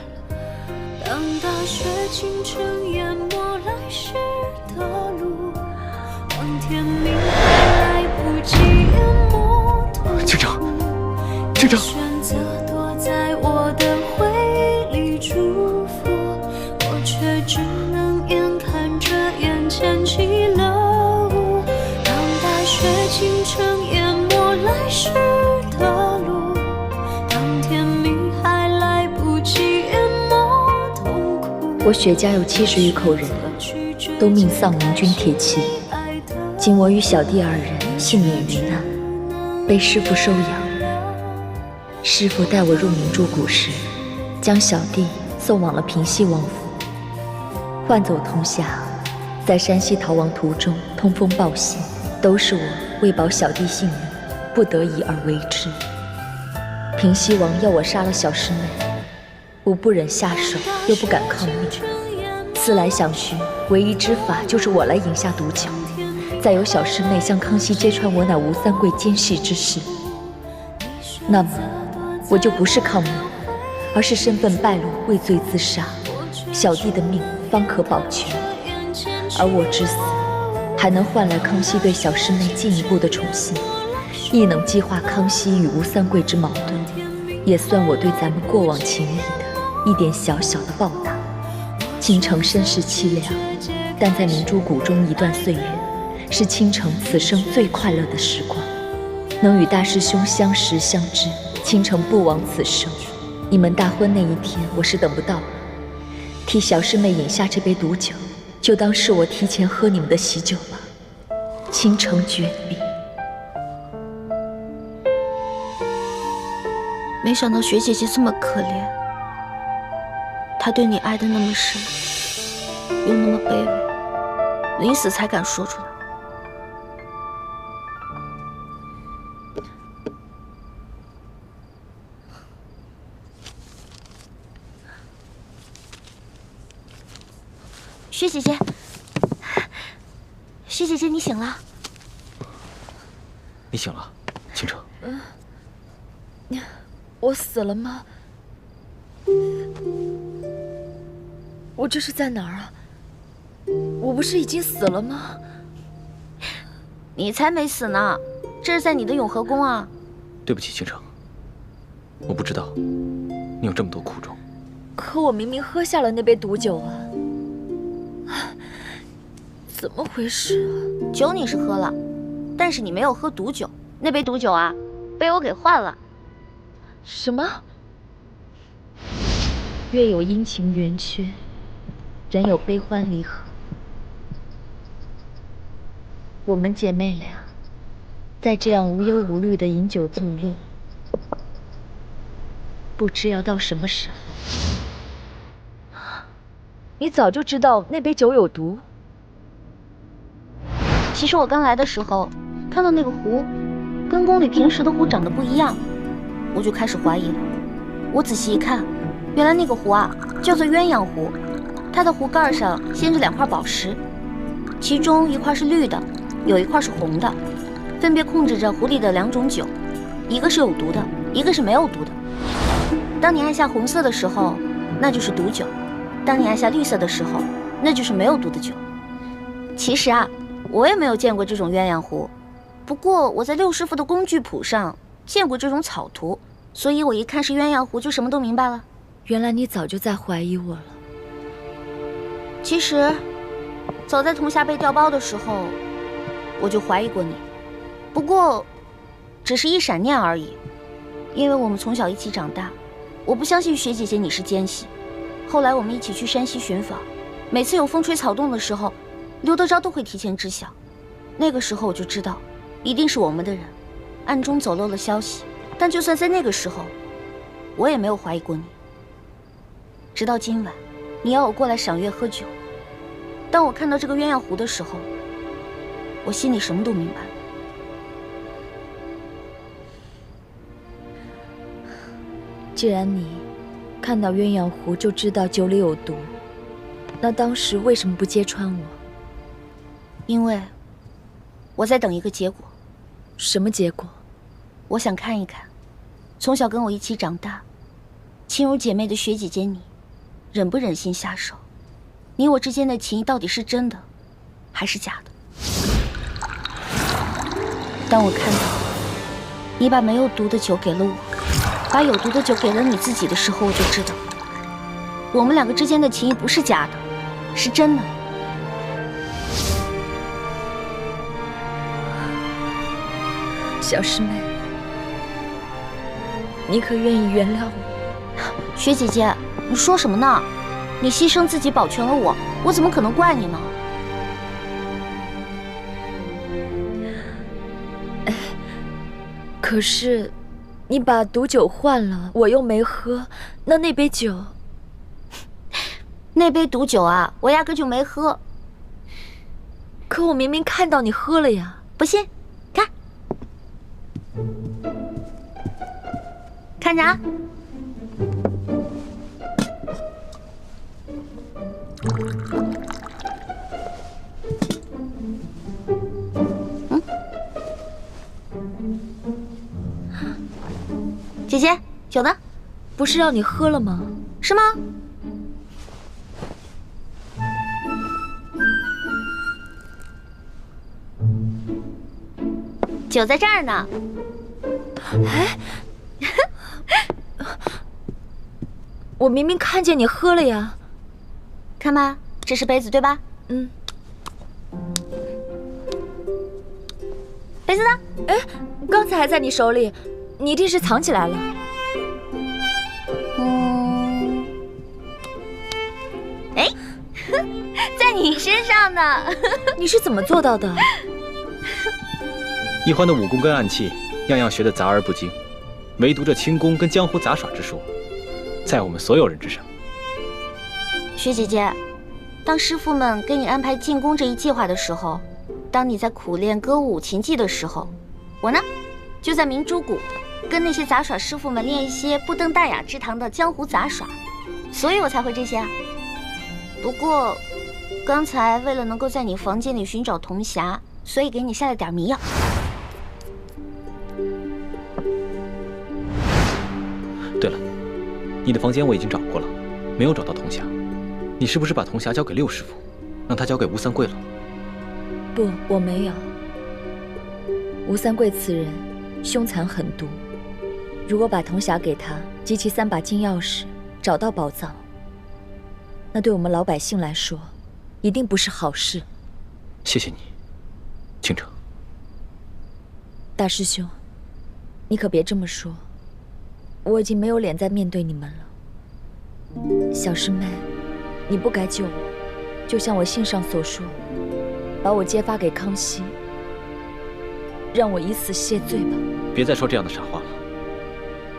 当大雪倾城淹没来时的路，当天明还来不及淹没痛苦，厅长，厅长，选择躲在我的回忆里祝福，我却只能眼看着眼前起了雾。当大雪倾城淹没来时的路，当天明还来不及淹没痛苦。我雪家有70余口人，都命丧明军铁骑。今我与小弟2人幸免于难，被师父收养。师父带我入明珠谷时，将小弟送往了平西王府，换走铜匣，在山西逃亡途中通风报信，都是我为保小弟性命，不得已而为之。平西王要我杀了小师妹，我不忍下手，又不敢抗命。思来想去，唯一之法就是我来饮下毒酒，再由小师妹向康熙揭穿我乃吴三桂奸细之事。那么，我就不是抗命，而是身份败露，畏罪自杀，小弟的命方可保全。而我之死，还能换来康熙对小师妹进一步的宠幸，亦能激化康熙与吴三桂之矛盾，也算我对咱们过往情谊的一点小小的报答。倾城身世凄凉，但在明珠谷中一段岁月，是倾城此生最快乐的时光。能与大师兄相识相知，倾城不枉此生。你们大婚那一天，我是等不到了。替小师妹饮下这杯毒酒，就当是我提前喝你们的喜酒吧。倾城绝笔。没想到雪姐姐这么可怜，她对你爱得那么深，又那么卑微，临死才敢说出来。雪姐姐，雪姐姐，你醒了。你醒了，倾城。我死了吗？我这是在哪儿啊？我不是已经死了吗？你才没死呢，这是在你的永和宫啊。对不起，倾城，我不知道你有这么多苦衷。可我明明喝下了那杯毒酒啊！怎么回事啊？酒你是喝了，但是你没有喝毒酒。那杯毒酒啊，被我给换了。什么？月有阴晴圆缺，人有悲欢离合。我们姐妹俩，再这样无忧无虑的饮酒作乐，不知要到什么时候。你早就知道那杯酒有毒？其实我刚来的时候，看到那个壶，跟宫里平时的壶长得不一样，我就开始怀疑了。我仔细一看，原来那个壶啊叫做鸳鸯壶，它的壶盖上镶着2块宝石，其中一块是绿的，有一块是红的，分别控制着壶里的2种酒，一个是有毒的，一个是没有毒的。当你按下红色的时候，那就是毒酒；当你按下绿色的时候，那就是没有毒的酒。其实啊，我也没有见过这种鸳鸯壶，不过我在六师傅的工具谱上见过这种草图，所以我一看是鸳鸯壶就什么都明白了。原来你早就在怀疑我了。其实，早在童霞被调包的时候，我就怀疑过你，不过只是一闪念而已。因为我们从小一起长大，我不相信雪姐姐你是奸细。后来我们一起去山西寻访，每次有风吹草动的时候，刘德昭都会提前知晓。那个时候我就知道，一定是我们的人暗中走漏了消息。但就算在那个时候，我也没有怀疑过你。直到今晚，你要我过来赏月喝酒，当我看到这个鸳鸯壶的时候，我心里什么都明白了。既然你看到鸳鸯壶就知道酒里有毒，那当时为什么不揭穿我？因为我在等一个结果。什么结果？我想看一看，从小跟我一起长大，亲如姐妹的雪姐姐你，忍不忍心下手？你我之间的情谊到底是真的，还是假的？当我看到你把没有毒的酒给了我，把有毒的酒给了你自己的时候，我就知道，我们2个之间的情谊不是假的，是真的。小师妹，你可愿意原谅我？雪姐姐，你说什么呢？你牺牲自己保全了我，我怎么可能怪你呢？可是，你把毒酒换了，我又没喝，那杯酒，那杯毒酒啊，我压根就没喝。可我明明看到你喝了呀！不信，看，看着啊。姐姐，酒呢？不是让你喝了吗？是吗？酒在这儿呢。哎，我明明看见你喝了呀。看吧，这是杯子对吧？嗯。杯子呢？哎，刚才还在你手里，你一定是藏起来了。哎，在你身上呢。你是怎么做到的？易欢的武功跟暗器，样样学得杂而不精，唯独这轻功跟江湖杂耍之术，在我们所有人之上。薛姐姐，当师傅们给你安排进宫这一计划的时候，当你在苦练歌舞琴技的时候，我呢，就在明珠谷跟那些杂耍师傅们练一些不登大雅之堂的江湖杂耍，所以我才会这些啊。不过，刚才为了能够在你房间里寻找铜匣，所以给你下了点迷药。对了，你的房间我已经找过了，没有找到铜匣。你是不是把铜匣交给六师傅，让他交给吴三桂了？不，我没有。吴三桂此人凶残狠毒，如果把铜匣给他及其3把金钥匙，找到宝藏，那对我们老百姓来说，一定不是好事。谢谢你，倾城。大师兄，你可别这么说，我已经没有脸再面对你们了。小师妹，你不该救我，就像我信上所说，把我揭发给康熙，让我以死谢罪吧。别再说这样的傻话了。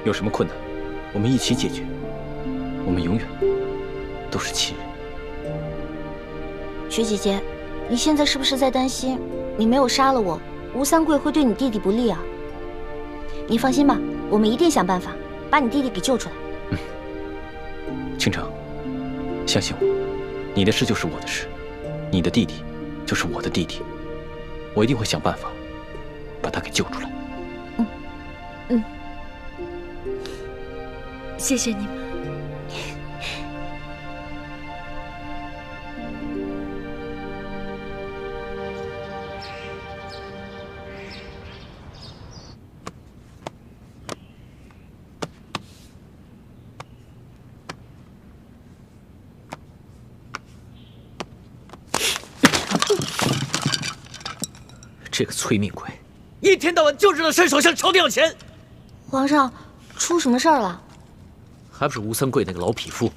有什么困难，我们一起解决。我们永远都是亲人。薛姐姐，你现在是不是在担心，你没有杀了我，吴三桂会对你弟弟不利啊？你放心吧，我们一定想办法把你弟弟给救出来。倾城，相信我，你的事就是我的事，你的弟弟就是我的弟弟，我一定会想办法把他给救出来。谢谢你们。这个催命鬼，一天到晚就知道伸手向朝廷要钱。皇上，出什么事儿了？还不是吴三桂那个老匹夫，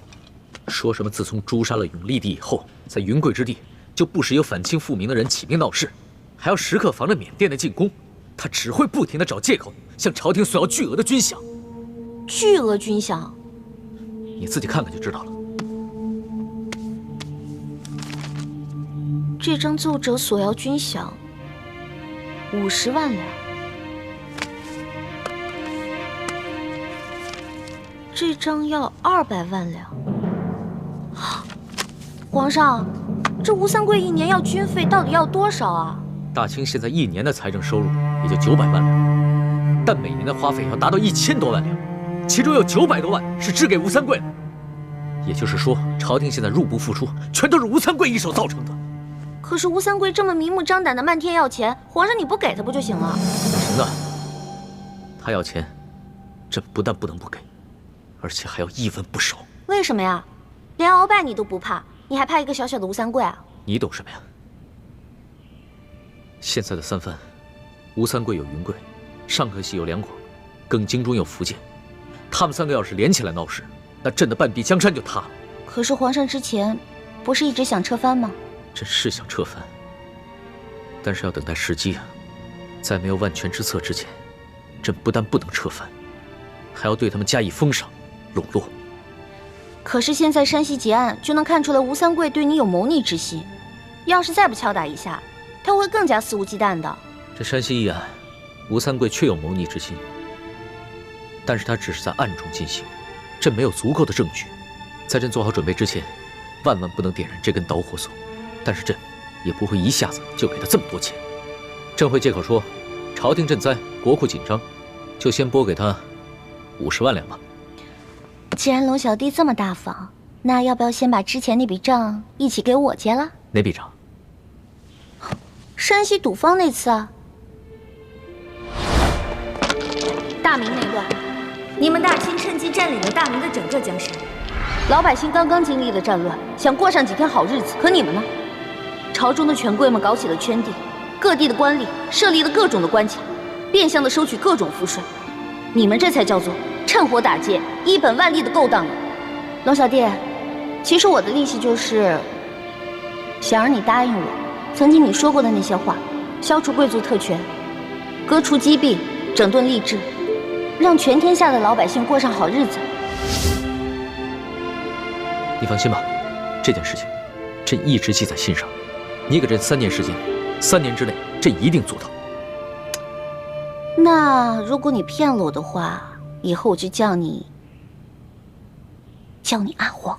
说什么自从诛杀了永历帝以后，在云贵之地就不时有反清复明的人起兵闹事，还要时刻防着缅甸的进攻。他只会不停地找借口向朝廷索要巨额的军饷。巨额军饷？你自己看看就知道了。这张奏折索要军饷50万两。这张要200万两。皇上，这吴三桂一年要军费到底要多少啊？大清现在一年的财政收入也就900万两，但每年的花费要达到1000多万两，其中有900多万是支给吴三桂的。也就是说，朝廷现在入不敷出，全都是吴三桂一手造成的。可是吴三桂这么明目张胆的漫天要钱，皇上你不给他不就行了？行啊，他要钱，朕不但不能不给，而且还要一文不少。为什么呀？连鳌拜你都不怕，你还怕一个小小的吴三桂啊？你懂什么呀？现在的三藩，吴三桂有云贵，上河西有两广，更京中有福建，他们3个要是连起来闹事，那朕的半壁江山就塌了。可是皇上之前不是一直想撤藩吗？朕是想撤藩，但是要等待时机啊。在没有万全之策之前，朕不但不能撤藩，还要对他们加以封赏、笼络。可是现在山西结案就能看出来吴三桂对你有谋逆之心，要是再不敲打一下，他会更加肆无忌惮的。这山西一案，吴三桂确有谋逆之心，但是他只是在暗中进行，朕没有足够的证据。在朕做好准备之前，万万不能点燃这根导火索。但是朕也不会一下子就给他这么多钱，朕会借口说朝廷赈灾，国库紧张，就先拨给他50万两吧。既然龙小弟这么大方，那要不要先把之前那笔账一起给我结了？哪笔账？山西赌坊那次啊。大明那段，你们大清趁机占领了大明的整个江山，老百姓刚刚经历了战乱，想过上几天好日子，可你们呢？朝中的权贵们搞起了圈地，各地的官吏设立了各种的关卡，变相的收取各种赋税。你们这才叫做趁火打劫，一本万利的勾当呢。龙小弟，其实我的利息就是想让你答应我，曾经你说过的那些话，消除贵族特权，革除积弊，整顿吏治，让全天下的老百姓过上好日子。你放心吧，这件事情朕一直记在心上。你给朕3年时间，3年之内朕一定做到。那如果你骗了我的话，以后我就叫你阿黄。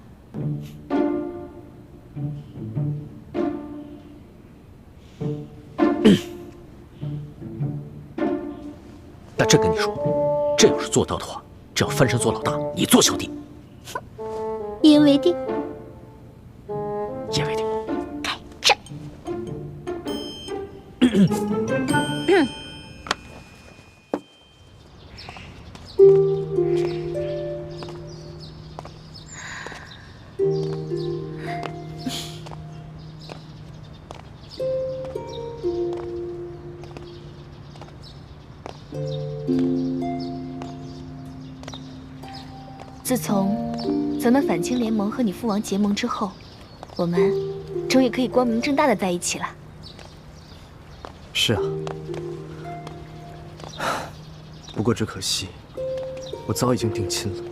但朕跟你说，朕要是做到的话，朕要翻身做老大，你做小弟。一言为定。一言为定。开战。自从咱们反清联盟和你父王结盟之后，我们终于可以光明正大的在一起了。是啊，不过只可惜，我早已经定亲了。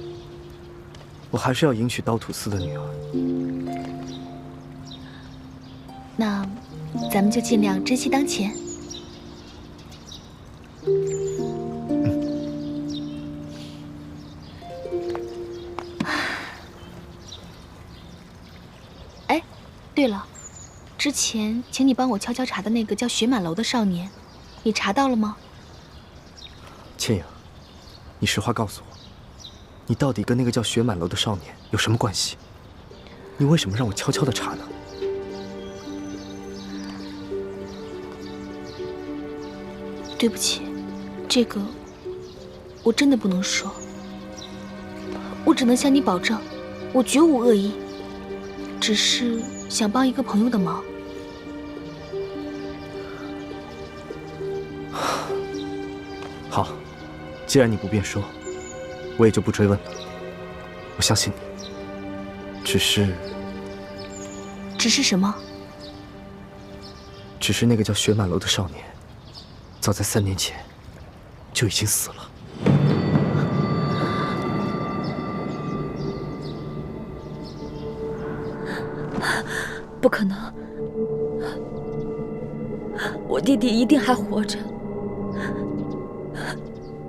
我还是要迎娶刀土司的女儿。那咱们就尽量珍惜当前。哎，对了，之前请你帮我悄悄查的那个叫雪满楼的少年，你查到了吗？倩影，你实话告诉我，你到底跟那个叫雪满楼的少年有什么关系？你为什么让我悄悄的查呢？对不起，这个我真的不能说。我只能向你保证，我绝无恶意，只是想帮一个朋友的忙。好，既然你不便说，我也就不追问了。我相信你。只是什么？只是那个叫雪满楼的少年，早在3年前就已经死了。不可能，我弟弟一定还活着。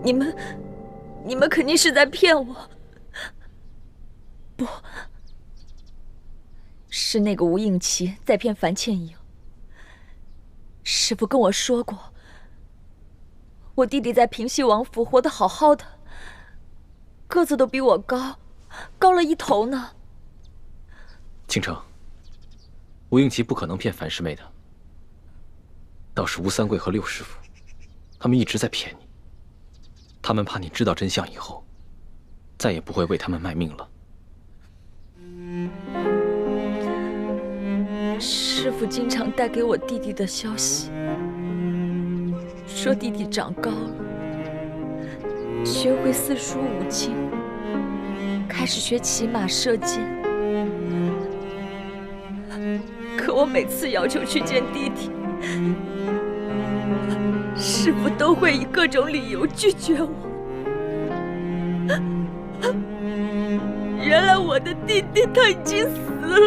你们肯定是在骗我。不，是那个吴应奇在骗樊倩影。师父跟我说过，我弟弟在平西王府活得好好的，个子都比我高了1头呢。倾城，吴应奇不可能骗樊师妹的，倒是吴三桂和六师傅，他们一直在骗你。他们怕你知道真相以后，再也不会为他们卖命了。师父经常带给我弟弟的消息，说弟弟长高了，学会4书5经，开始学骑马射箭。可我每次要求去见弟弟，师父都会以各种理由拒绝我。原来我的弟弟他已经死了。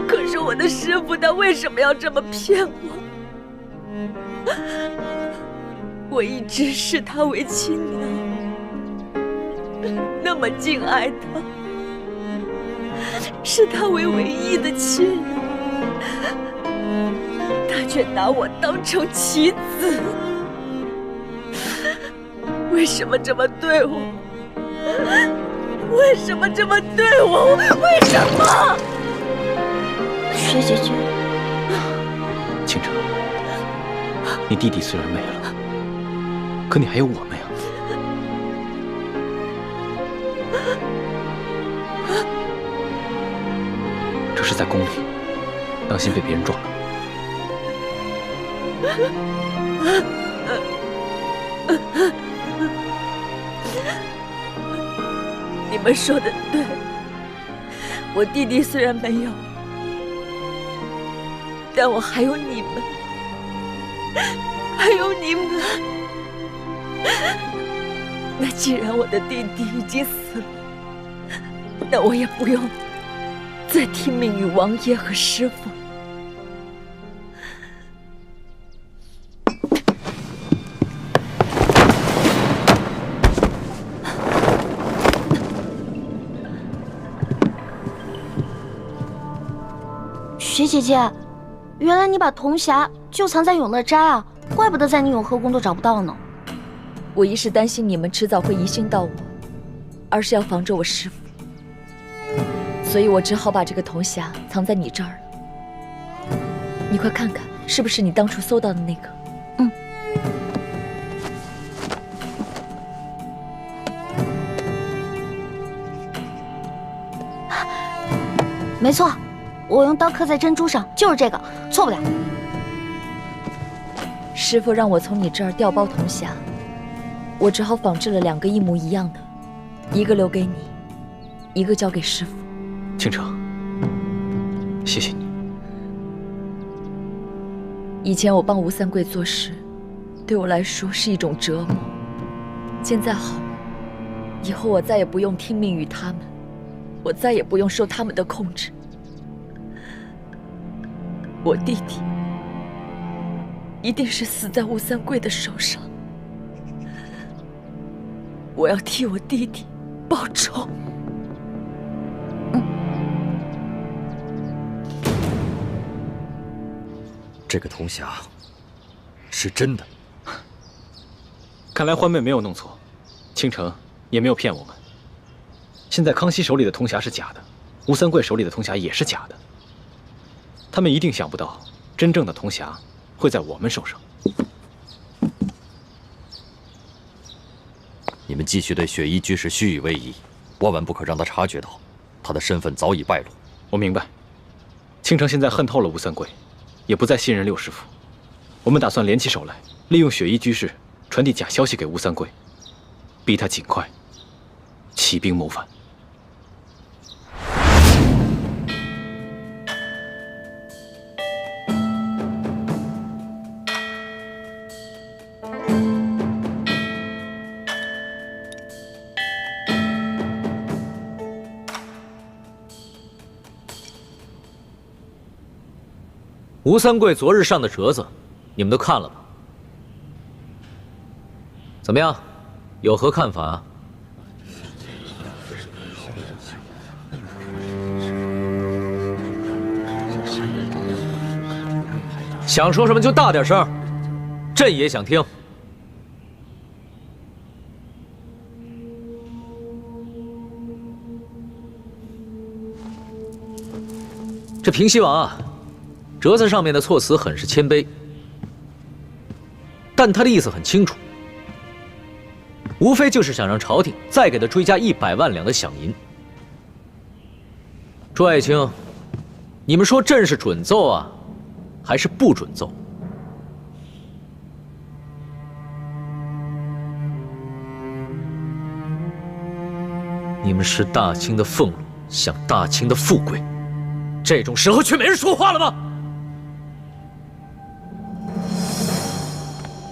可是我的师父他为什么要这么骗我？我一直视他为亲娘，那么敬爱他，视他为唯一的亲人，他却拿我当成棋子。为什么这么对我？为什么这么对我？为什么？雪姐姐，倾城，你弟弟虽然没了，可你还有我们呀。这是在宫里，当心被别人撞了。你们说的对，我弟弟虽然没有，但我还有你们，还有你们。那既然我的弟弟已经死了，那我也不用再听命于王爷和师傅。雪姐姐，原来你把铜匣就藏在永乐斋啊，怪不得在你永和宫都找不到呢。我一是担心你们迟早会疑心到我，二是要防着我师父，所以我只好把这个铜匣藏在你这儿了。你快看看，是不是你当初搜到的那个？嗯。没错。我用刀刻在珍珠上，就是这个，错不了。师父让我从你这儿调包铜匣，我只好仿制了2个一模一样的，一个留给你，一个交给师父。倾城，谢谢你。以前我帮吴三桂做事，对我来说是一种折磨。现在好了，以后我再也不用听命于他们，我再也不用受他们的控制。我弟弟一定是死在吴三桂的手上，我要替我弟弟报仇。这个铜匣是真的。看来欢妹没有弄错，倾城也没有骗我们。现在康熙手里的铜匣是假的，吴三桂手里的铜匣也是假的。他们一定想不到，真正的铜匣会在我们手上。你们继续对雪衣居士虚以为意，万万不可让他察觉到，他的身份早已败露。我明白，倾城现在恨透了吴三桂，也不再信任六师傅。我们打算联起手来，利用雪衣居士传递假消息给吴三桂，逼他尽快起兵谋反。吴三桂昨日上的折子，你们都看了吧？怎么样，有何看法啊？想说什么就大点声，朕也想听。这平西王啊，折子上面的措辞很是谦卑，但他的意思很清楚，无非就是想让朝廷再给他追加100万两的饷银。朱爱卿，你们说朕是准奏啊，还是不准奏？你们是大清的俸禄，享大清的富贵，这种时候却没人说话了吗？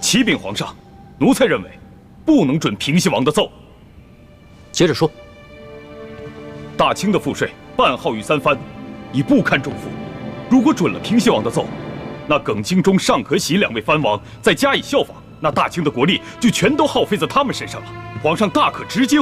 启禀皇上，奴才认为不能准平西王的奏。接着说。大清的赋税半号御3藩，已不堪重负。如果准了平西王的奏，那耿精忠、尚可喜2位藩王再加以效仿，那大清的国力就全都耗费在他们身上了。皇上大可直接